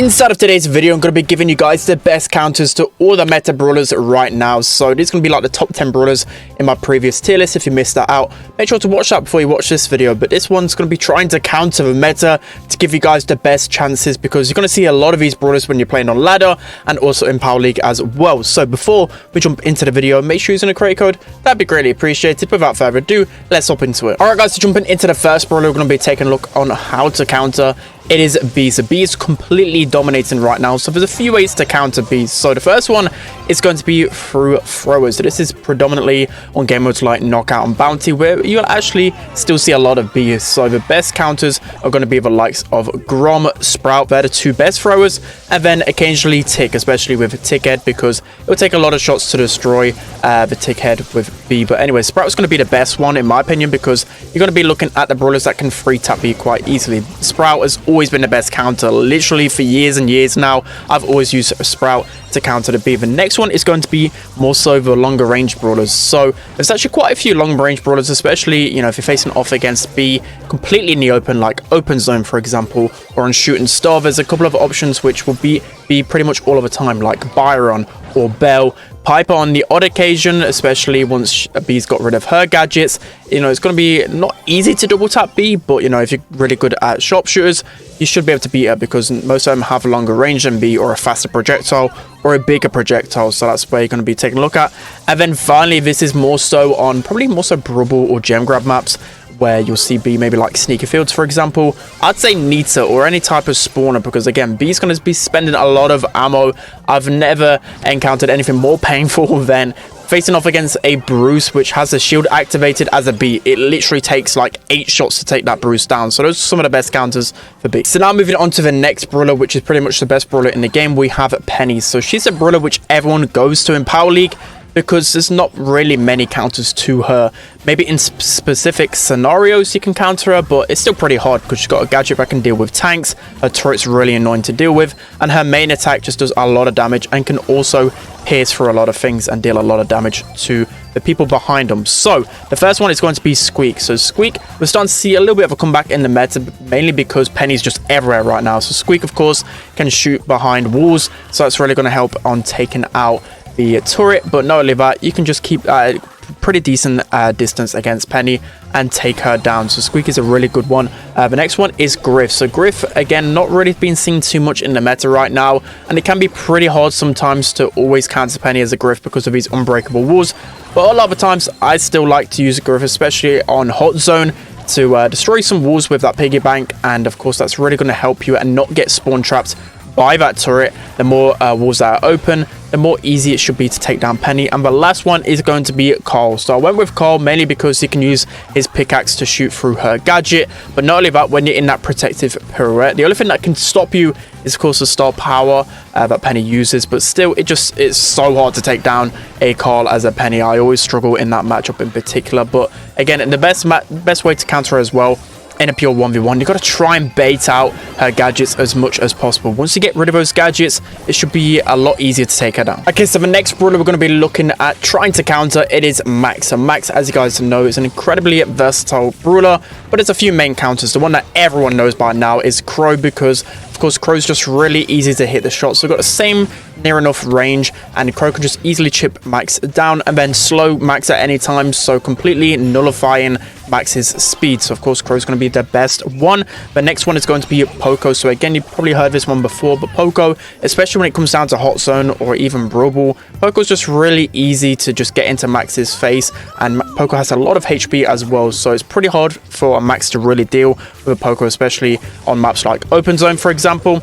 Inside of today's video, I'm going to be giving you guys the best counters to all the meta brawlers right now. So this is going to be like the top 10 brawlers in my previous tier list. If you missed that out, make sure to watch that before you watch this video. But this one's going to be trying to counter the meta to give you guys the best chances, because you're going to see a lot of these brawlers when you're playing on ladder and also in Power League as well. So before we jump into the video, make sure you're using a creator code. That'd be greatly appreciated. Without further ado, let's hop into it. Alright guys, so jumping into the first brawler, we're going to be taking a look on how to counter. It is bees. So bees completely dominating right now. So there's a few ways to counter bees. So the first one is going to be through throwers. So this is predominantly on game modes like knockout and bounty, where you'll actually still see a lot of bees. So the best counters are going to be the likes of Grom, Sprout. They're the two best throwers, and then occasionally Tick, especially with Tick Head, because it will take a lot of shots to destroy the Tick Head with bee. But anyway, Sprout's going to be the best one in my opinion, because you're going to be looking at the brawlers that can free tap bee quite easily. Sprout has always been the best counter, literally for years and years now. I've always used Sprout to counter the bee. The next one is going to be more so the longer range brawlers. So there's actually quite a few long range brawlers, especially, you know, if you're facing off against bee completely in the open, like open zone for example, or on shooting star. There's a couple of options which will be pretty much all of the time, like Byron or Bell. Piper on the odd occasion, especially once Bee's got rid of her gadgets. You know, it's going to be not easy to double tap Bee, but you know, if you're really good at sharpshooters, you should be able to beat her, because most of them have a longer range than Bee, or a faster projectile, or a bigger projectile. So that's where you're going to be taking a look at. And then finally, this is more so on probably more so Brawl or gem grab maps, where you'll see Bee maybe like Sneaker Fields for example. I'd say Nita or any type of spawner, because again, Bee's going to be spending a lot of ammo. I've never encountered anything more painful than facing off against a Bruce which has a shield activated as a Bee. It literally takes like 8 shots to take that Bruce down. So those are some of the best counters for Bee. So now moving on to the next brawler, which is pretty much the best brawler in the game, we have Penny. So she's a brawler which everyone goes to in Power League, because there's not really many counters to her. Maybe in specific scenarios you can counter her, but it's still pretty hard because she's got a gadget that can deal with tanks. Her turret's really annoying to deal with, and her main attack just does a lot of damage and can also pierce through a lot of things and deal a lot of damage to the people behind them. So the first one is going to be Squeak. So Squeak, we're starting to see a little bit of a comeback in the meta, mainly because Penny's just everywhere right now. So Squeak of course can shoot behind walls, so that's really going to help on taking out the turret. But not only that, you can just keep pretty decent distance against Penny and take her down. So Squeak is a really good one. The next one is Griff. So Griff, again, not really been seen too much in the meta right now, and it can be pretty hard sometimes to always counter Penny as a Griff because of these unbreakable walls. But a lot of the times I still like to use Griff, especially on hot zone, to destroy some walls with that piggy bank. And of course that's really going to help you and not get spawn trapped by that turret. The more walls that are open, the more easy it should be to take down Penny. And the last one is going to be Carl. So I went with Carl mainly because he can use his pickaxe to shoot through her gadget. But not only that, when you're in that protective pirouette, the only thing that can stop you is of course the star power that Penny uses. But still, it's so hard to take down a Carl as a Penny. I always struggle in that matchup in particular. But again, the best way to counter her as well, in a pure 1v1, you've got to try and bait out her gadgets as much as possible. Once you get rid of those gadgets, it should be a lot easier to take her down. Okay, so the next brawler we're going to be looking at trying to counter, it is Max. So Max, as you guys know, is an incredibly versatile brawler, but there's a few main counters. The one that everyone knows by now is Crow, because of course Crow's just really easy to hit the shot. So we've got the same near enough range, and Crow can just easily chip Max down and then slow Max at any time, so completely nullifying Max's speed. So of course Crow's going to be the best one. The next one is going to be Poco. So again, you've probably heard this one before, but Poco, especially when it comes down to hot zone or even Brawl, Poco's just really easy to just get into Max's face, and Poco has a lot of HP as well, so it's pretty hard for Max to really deal with a Poco, especially on maps like open zone for example.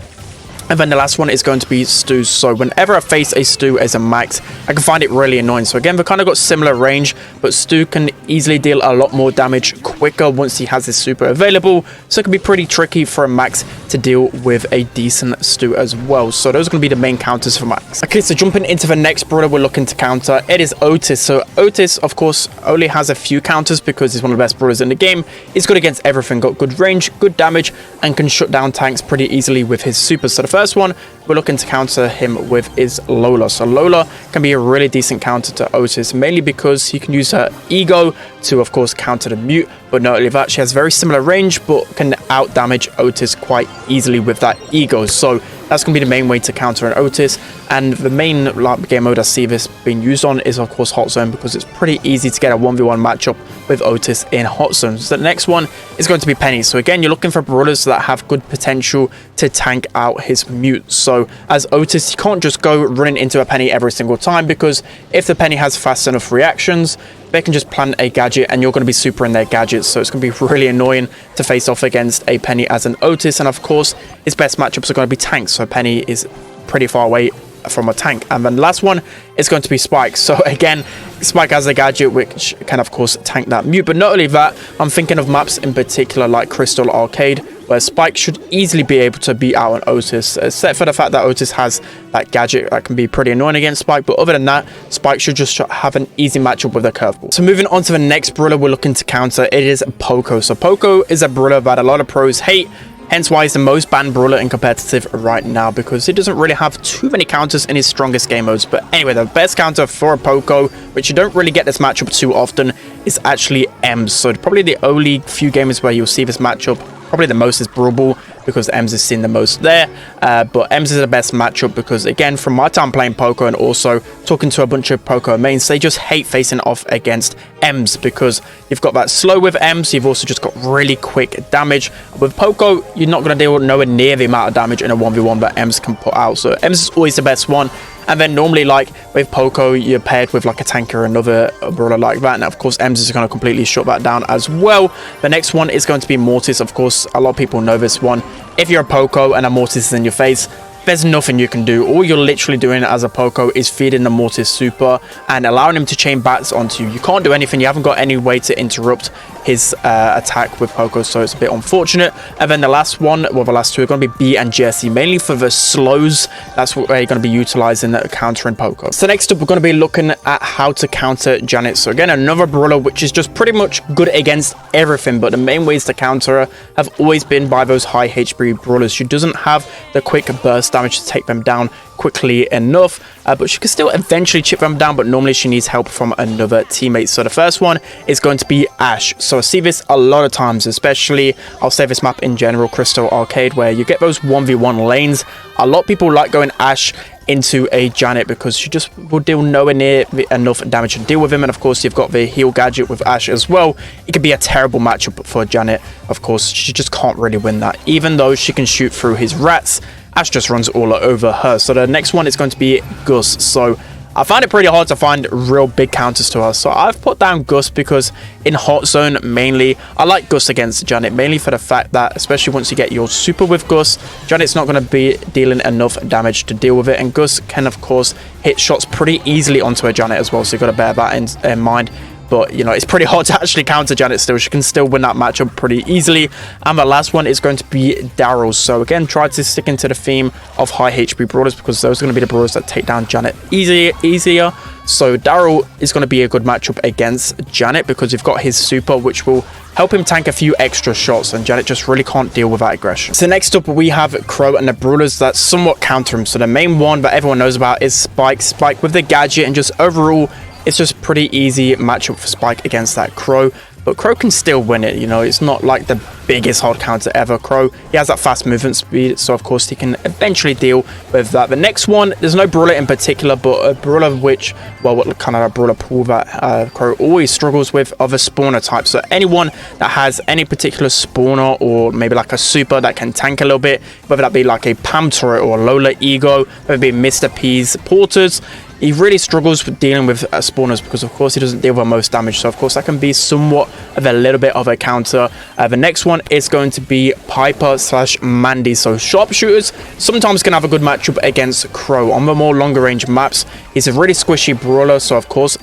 And then the last one is going to be Stu. So whenever I face a Stu as a Max, I can find it really annoying. So again, they've kind of got similar range, but Stu can easily deal a lot more damage quicker once he has his super available. So it can be pretty tricky for a Max to deal with a decent Stu as well. So those are going to be the main counters for Max. Okay, so jumping into the next brawler we're looking to counter, it is Otis. So Otis, of course, only has a few counters because he's one of the best brawlers in the game. He's good against everything, got good range, good damage, and can shut down tanks pretty easily with his super. So the first one we're looking to counter him with is Lola. So Lola can be a really decent counter to Otis, mainly because he can use her ego to of course counter the mute. But not only that, she has very similar range but can out damage Otis quite easily with that ego. So That's going to be the main way to counter an Otis. And the main game mode I see this being used on is, of course, Hot Zone, because it's pretty easy to get a 1v1 matchup with Otis in Hot Zone. So the next one is going to be Penny. So again, you're looking for brawlers that have good potential to tank out his mute. So as Otis, you can't just go running into a Penny every single time, because if the Penny has fast enough reactions, they can just plant a gadget and you're going to be super in their gadgets. So it's going to be really annoying to face off against a Penny as an Otis. And of course, his best matchups are going to be tanks. So Penny is pretty far away from a tank. And then the last one is going to be Spike. So again, Spike has a gadget which can of course tank that mute. But not only that, I'm thinking of maps in particular like Crystal Arcade, where Spike should easily be able to beat out an Otis, except for the fact that Otis has that gadget that can be pretty annoying against Spike. But other than that, Spike should just have an easy matchup with a curveball. So moving on to the next brawler we're looking to counter, it is Poco. So Poco is a brawler that a lot of pros hate, hence why he's the most banned brawler in competitive right now, because he doesn't really have too many counters in his strongest game modes. But anyway, the best counter for a Poco, which you don't really get this matchup too often, is actually Ems. So probably the only few games where you'll see this matchup, probably the most, is Brawl, because Ems is seen the most there. But Ems is the best matchup because, again, from my time playing Poco and also talking to a bunch of Poco mains, they just hate facing off against Ems, because you've got that slow with Ems, you've also just got really quick damage. With Poco, you're not going to deal with nowhere near the amount of damage in a 1v1 that Ems can put out. So Ems is always the best one. And then normally, like with Poco, you're paired with like a tank or another brawler like that. And of course, Ems is going to completely shut that down as well. The next one is going to be Mortis. Of course, a lot of people know this one. If you're a Poco and a Mortis is in your face, there's nothing you can do. All you're literally doing as a Poco is feeding the Mortis super and allowing him to chain bats onto you. You can't do anything. You haven't got any way to interrupt his attack with Poco, so it's a bit unfortunate. And then the last one, well, the last two are going to be B and Jesse, mainly for the slows. That's what you're going to be utilizing countering Poco. So next up, we're going to be looking at how to counter Janet. So again, another brawler which is just pretty much good against everything, but the main ways to counter her have always been by those high HP brawlers. She doesn't have the quick burst damage to take them down quickly enough, but she can still eventually chip them down, but normally she needs help from another teammate. So the first one is going to be Ash. So I see this a lot of times, especially I'll say this map in general, Crystal Arcade, where you get those 1v1 lanes. A lot of people like going Ash into a Janet because she just will deal nowhere near enough damage to deal with him. And of course, you've got the heal gadget with Ash as well. It could be a terrible matchup for Janet. Of course, she just can't really win that. Even though she can shoot through his rats, Ash just runs all over her. So the next one is going to be Gus. So I find it pretty hard to find real big counters to her. So I've put down Gus because in Hot Zone, mainly, I like Gus against Janet, mainly for the fact that, especially once you get your super with Gus, Janet's not going to be dealing enough damage to deal with it. And Gus can, of course, hit shots pretty easily onto a Janet as well. So you've got to bear that in mind. But, you know, it's pretty hard to actually counter Janet still. She can still win that matchup pretty easily. And the last one is going to be Daryl. So, again, try to stick into the theme of high HP brawlers because those are going to be the brawlers that take down Janet easier. So, Daryl is going to be a good matchup against Janet because you've got his super, which will help him tank a few extra shots. And Janet just really can't deal with that aggression. So, next up, we have Crow and the brawlers that somewhat counter him. So, the main one that everyone knows about is Spike. Spike with the gadget and just overall, it's just pretty easy matchup for Spike against that Crow. But Crow can still win it, you know, it's not like the biggest hard counter ever. Crow, he has that fast movement speed, so of course he can eventually deal with that. The next one, there's no brawler in particular, but a brawler which, well, what kind of a brawler pool that Crow always struggles with are the spawner type. So anyone that has any particular spawner or maybe like a super that can tank a little bit, whether that be like a Pam turret or a Lola Ego, whether it be Mr. P's porters, he really struggles with dealing with spawners because, of course, he doesn't deal with most damage. So, of course, that can be somewhat of a little bit of a counter. The next one is going to be Piper / Mandy. So, sharpshooters sometimes can have a good matchup against Crow. On the more longer range maps, he's a really squishy brawler. So, of course,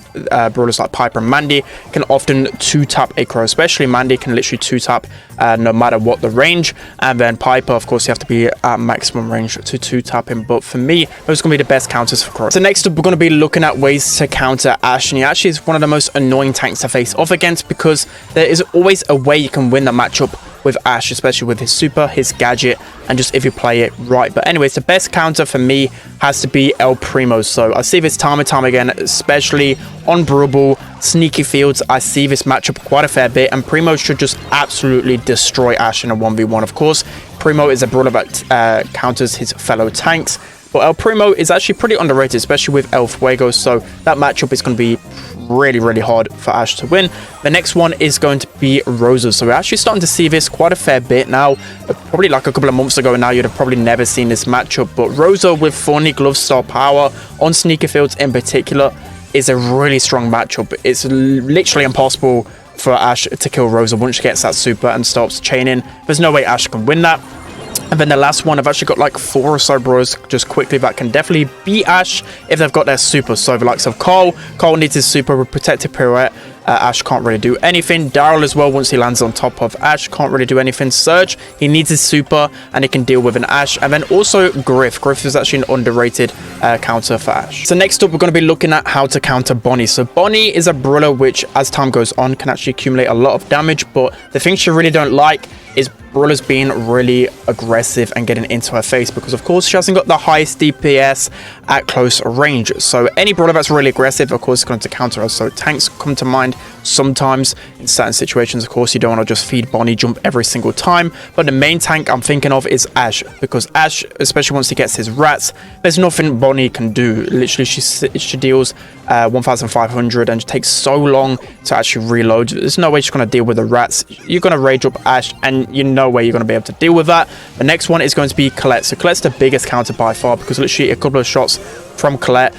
brawlers like Piper and Mandy can often 2-tap a Crow. Especially Mandy can literally 2-tap no matter what the range. And then Piper, of course, you have to be at maximum range to 2-tap him. But for me, those are going to be the best counters for Crow. So, next up, we're going to be looking at ways to counter Ash, and he actually is one of the most annoying tanks to face off against because there is always a way you can win the matchup with Ash, especially with his super, his gadget, and just if you play it right. But anyways, the best counter for me has to be El Primo. So I see this time and time again, especially on Brawl, sneaky fields. I see this matchup quite a fair bit, and Primo should just absolutely destroy Ash in a 1v1. Of course, Primo is a brawler that counters his fellow tanks, but El Primo is actually pretty underrated, especially with El Fuego, so that matchup is going to be really hard for Ash to win. The next one is going to be Rosa. So we're actually starting to see this quite a fair bit now. Probably like a couple of months ago now, you'd have probably never seen this matchup, but Rosa with Thorny Glove style power on sneaker fields in particular is a really strong matchup. It's literally impossible for Ash to kill Rosa once she gets that super and stops chaining. There's no way Ash can win that. And then the last one, I've actually got like 4 or so brawlers just quickly that can definitely beat Ash if they've got their super. So the likes of Cole needs his super with Protective Pirouette. Ash can't really do anything. Daryl as well, once he lands on top of Ash, can't really do anything. Surge, he needs his super and he can deal with an Ash. And then also Griff. Griff is actually an underrated counter for Ash. So next up, we're going to be looking at how to counter Bonnie. So Bonnie is a brawler which, as time goes on, can actually accumulate a lot of damage. But the thing she really don't like is brawlers being really aggressive and getting into her face, because of course she hasn't got the highest DPS at close range. So any brawler that's really aggressive, of course, is going to counter her. So tanks come to mind sometimes in certain situations. Of course, you don't want to just feed Bonnie jump every single time, but the main tank I'm thinking of is Ash, because Ash, especially once he gets his rats, there's nothing Bonnie can do. Literally, she deals 1,500 and it takes so long to actually reload. There's no way she's going to deal with the rats. You're going to rage up Ash, and you know way you're going to be able to deal with that. The next one is going to be Colette. So Colette's the biggest counter by far, because literally a couple of shots from Colette,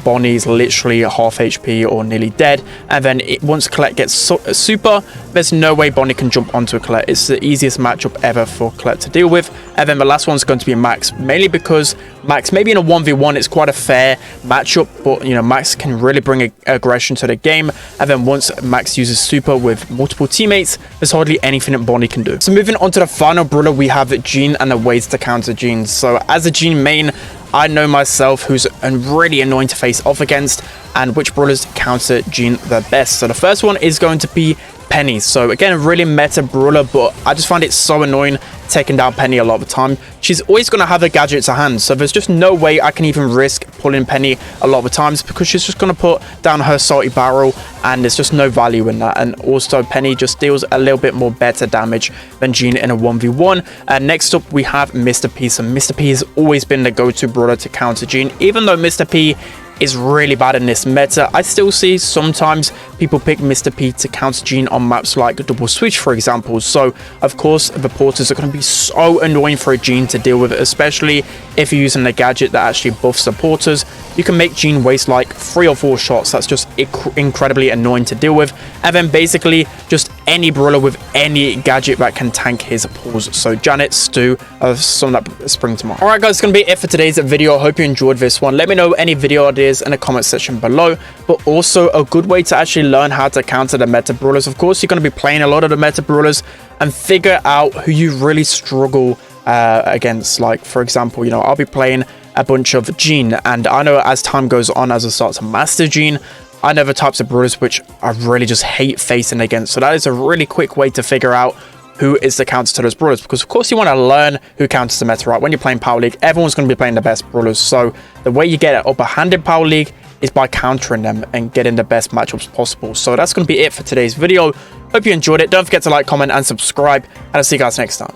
Bonnie's literally half HP or nearly dead. And then once Colette gets super, there's no way Bonnie can jump onto a Colette. It's the easiest matchup ever for Colette to deal with. And then the last one's going to be Max, mainly because Max, maybe in a 1v1, it's quite a fair matchup, but you know, Max can really bring aggression to the game. And then once Max uses super with multiple teammates, there's hardly anything that Bonnie can do. So moving on to the final brawler, we have Jean and the ways to counter Jean. So as a Jean main, I know myself who's really annoying to face off against and which brawlers counter Jean the best. So the first one is going to be Penny. So again, a really meta brawler, but I just find it so annoying taking down Penny a lot of the time. She's always going to have her gadget to hand, so there's just no way I can even risk pulling Penny a lot of the times, because she's just going to put down her salty barrel and there's just no value in that. And also Penny just deals a little bit more better damage than Jean in a 1v1. Next up, we have Mr. P. So Mr. P has always been the go-to brawler to counter Jean. Even though Mr. P is really bad in this meta, I still see sometimes people pick Mr. P to counter Jean on maps like Double Switch, for example. So of course the porters are going to be so annoying for a Jean to deal with, especially if you're using a gadget that actually buffs the porters. You can make Jean waste like 3 or 4 shots. That's just incredibly annoying to deal with. And then basically just any brawler with any gadget that can tank his pulls. So Janet, Stu, some that spring to mind. Alright guys, it's going to be it for today's video. I hope you enjoyed this one. Let me know any video ideas in the comment section below. But also a good way to actually learn how to counter the meta brawlers. Of course, you're going to be playing a lot of the meta brawlers and figure out who you really struggle against. Like for example, you know, I'll be playing a bunch of Jean, and I know as time goes on, as I start to master Jean, I know the types of brawlers which I really just hate facing against. So that is a really quick way to figure out who is the counter to those brawlers, because of course you want to learn who counters the meta, right? When you're playing Power League, everyone's going to be playing the best brawlers. So the way you get an upper hand in Power League is by countering them and getting the best matchups possible. So that's going to be it for today's video. Hope you enjoyed it. Don't forget to like, comment, and subscribe, and I'll see you guys next time.